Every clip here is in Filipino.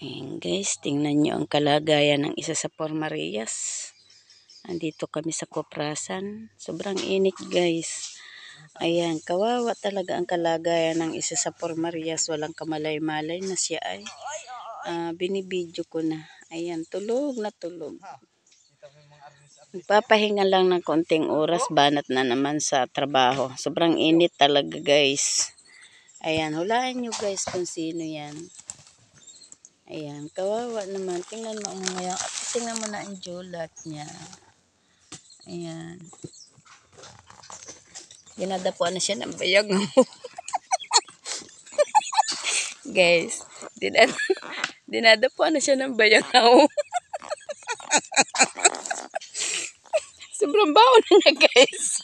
Ayan guys, tingnan nyo ang kalagayan ng isa sa Four Marias. Andito kami sa Kuprasan. Sobrang init guys. Ayan, kawawa talaga ang kalagayan ng isa sa Four Marias. Walang kamalay-malay na siya ay. Binibidyo ko na. Ayan, tulog na tulog. Nagpapahinga lang ng konting oras, banat na naman sa trabaho. Sobrang init talaga guys. Ayan, hulaan nyo guys kung sino yan. Ayan, kawawa naman. Tingnan mo ang ngayon. At tingnan mo na ang julat niya. Ayan. Dinadapuan na siya ng bayag. Guys, dinadapuan na siya ng bayangaw. Sobrang baho na niya guys.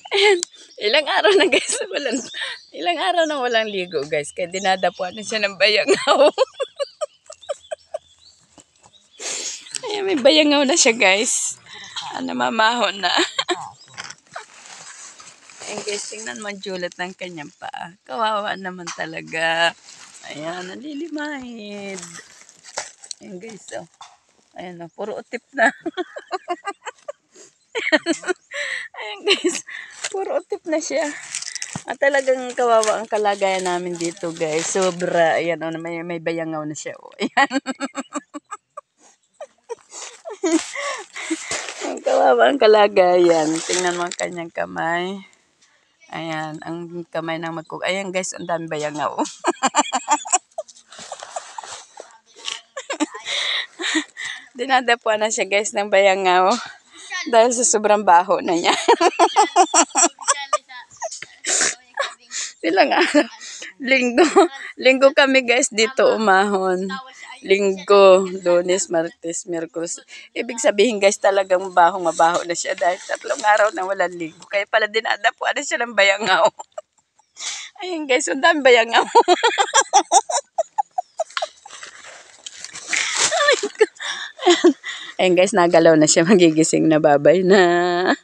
Ayan. Ilang araw na guys, ilang araw na walang ligo guys, kaya dinadapuan na siya ng bayangaw. Ayan, may bayangaw na siya guys. Namamaho na. Ayan guys, tingnan mo ang julat ng kanyang paa. Kawawa naman talaga. Ayan, nalilimahid. Ayan guys, oh. Ayan, oh, puro utip na. Ayan guys, puro utip na siya. Talagang kawawa ang kalagayan namin dito guys. Sobra. Ayan, oh, may bayangaw na siya. Oh. Ayan. Ang kawawa ang kalagayan. Tingnan mo ang kanyang kamay. Ayan, ang kamay ng magkuk. Ayan guys, ang dami bayangaw. Dinadapuan na siya guys ng bayangaw. Dahil sa sobrang baho na niya. Ilang araw. Linggo kami guys dito umahon. Linggo, Lunes, Martes, Miyerkules. Ibig sabihin guys talagang mabaho na siya dahil 3 araw na walang ligo. Kaya pala dinadapuan na siya ng bayangaw. Ayun guys, ang dami bayangaw. Ayun guys, nagalaw na siya, magigising na, babay na.